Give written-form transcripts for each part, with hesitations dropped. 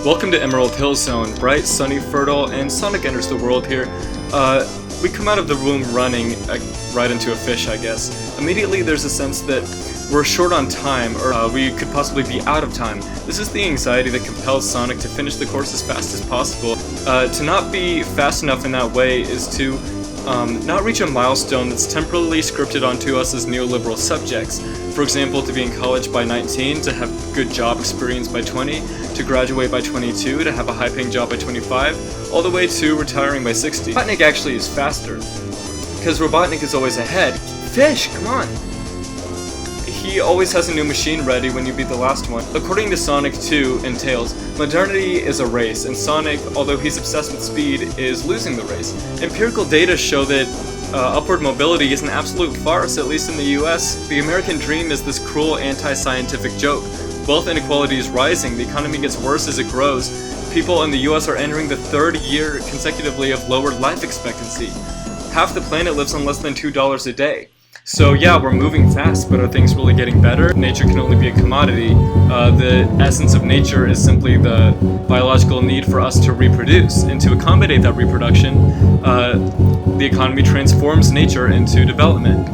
Welcome to Emerald Hill Zone. Bright, sunny, fertile, and Sonic enters the world here. We come out of the room running right into a fish, I guess. Immediately there's a sense that we're short on time, or we could possibly be out of time. This is the anxiety that compels Sonic to finish the course as fast as possible. To not be fast enough in that way is to not reach a milestone that's temporarily scripted onto us as neoliberal subjects. For example, to be in college by 19, to have good job experience by 20, to graduate by 22, to have a high-paying job by 25, all the way to retiring by 60. Robotnik actually is faster, because Robotnik is always ahead. Fish, come on! He always has a new machine ready when you beat the last one. According to Sonic 2 and Tails, modernity is a race, and Sonic, although he's obsessed with speed, is losing the race. Empirical data show that upward mobility is an absolute farce, at least in the US. The American dream is this cruel anti-scientific joke. Wealth inequality is rising, the economy gets worse as it grows. People in the US are entering the third year consecutively of lowered life expectancy. Half the planet lives on less than $2 a day. So yeah, we're moving fast, but are things really getting better? Nature can only be a commodity. The essence of nature is simply the biological need for us to reproduce, and to accommodate that reproduction, the economy transforms nature into development.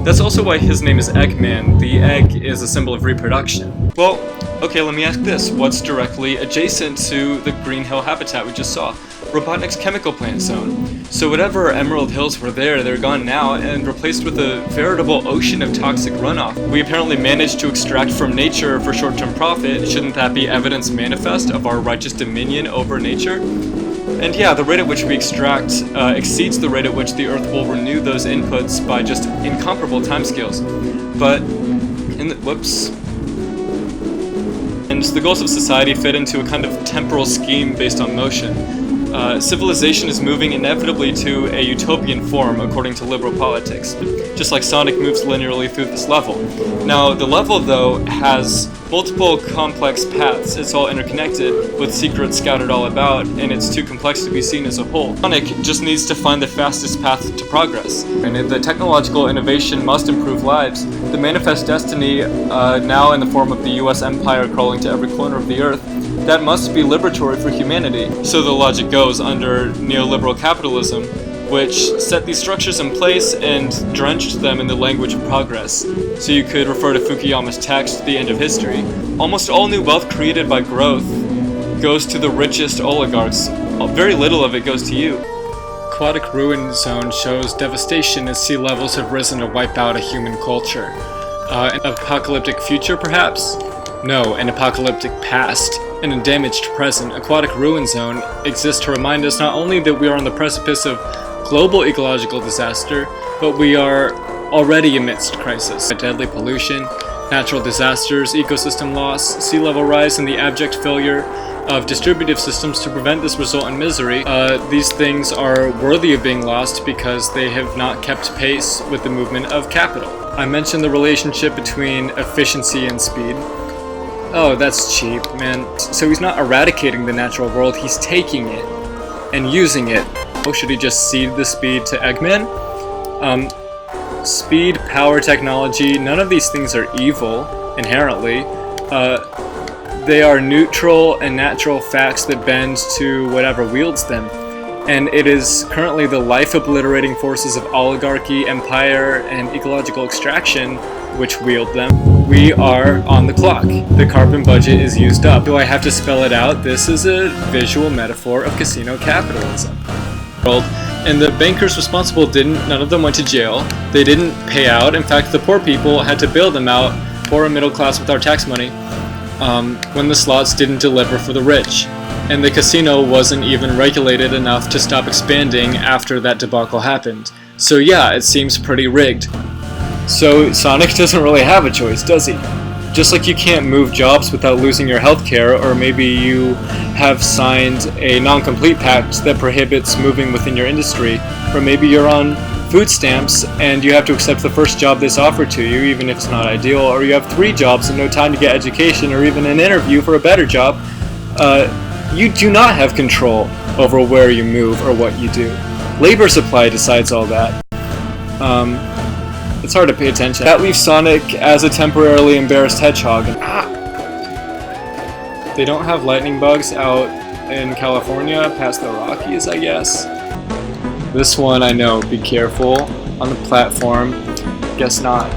That's also why his name is Eggman. The egg is a symbol of reproduction. Well, okay, let me ask this. What's directly adjacent to the Green Hill habitat we just saw? Robotnik's chemical plant zone. So whatever Emerald Hills were there, they're gone now and replaced with a veritable ocean of toxic runoff. We apparently managed to extract from nature for short-term profit. Shouldn't that be evidence manifest of our righteous dominion over nature? And yeah, the rate at which we extract exceeds the rate at which the Earth will renew those inputs by just incomparable timescales. But whoops. And the goals of society fit into a kind of temporal scheme based on motion. Civilization is moving inevitably to a utopian form according to liberal politics, just like Sonic moves linearly through this level. Now, the level, though, has multiple complex paths. It's all interconnected, with secrets scattered all about, and it's too complex to be seen as a whole. Sonic just needs to find the fastest path to progress. And if the technological innovation must improve lives, the manifest destiny, now in the form of the US empire crawling to every corner of the Earth, that must be liberatory for humanity. So the logic goes under neoliberal capitalism, which set these structures in place and drenched them in the language of progress. So you could refer to Fukuyama's text, The End of History. Almost all new wealth created by growth goes to the richest oligarchs. Very little of it goes to you. Aquatic Ruin Zone shows devastation as sea levels have risen to wipe out a human culture. An apocalyptic future, perhaps? No, an apocalyptic past. And a damaged present. Aquatic Ruin Zone exists to remind us not only that we are on the precipice of global ecological disaster, but we are already amidst crisis. Deadly pollution, natural disasters, ecosystem loss, sea level rise, and the abject failure of distributive systems to prevent this resultant misery. These things are worthy of being lost because they have not kept pace with the movement of capital. I mentioned the relationship between efficiency and speed. Oh, that's cheap, man. So he's not eradicating the natural world, he's taking it and using it. Oh, should he just cede the speed to Eggman? Speed, power, technology, none of these things are evil, inherently. They are neutral and natural facts that bend to whatever wields them. And it is currently the life-obliterating forces of oligarchy, empire, and ecological extraction which wield them. We are on the clock. The carbon budget is used up. Do I have to spell it out? This is a visual metaphor of casino capitalism. And the bankers responsible none of them went to jail. They didn't pay out. In fact, the poor people had to bail them out, poor and middle class with our tax money, when the slots didn't deliver for the rich. And the casino wasn't even regulated enough to stop expanding after that debacle happened. So yeah, it seems pretty rigged. So Sonic doesn't really have a choice, does he? Just like you can't move jobs without losing your healthcare, or maybe you have signed a non-complete pact that prohibits moving within your industry, or maybe you're on food stamps and you have to accept the first job that's offered to you, even if it's not ideal, or you have 3 jobs and no time to get education or even an interview for a better job. You do not have control over where you move or what you do. Labor supply decides all that. It's hard to pay attention. That leaves Sonic as a temporarily embarrassed hedgehog. They don't have lightning bugs out in California past the Rockies, I guess. This one I know, be careful. On the platform, guess not.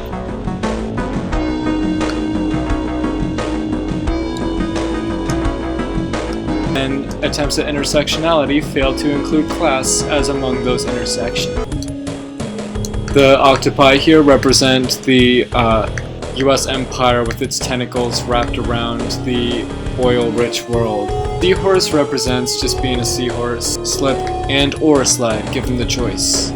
And attempts at intersectionality fail to include class as among those intersections. The octopi here represent the US empire with its tentacles wrapped around the oil-rich world. Seahorse represents just being a seahorse, slip and or slide, given the choice.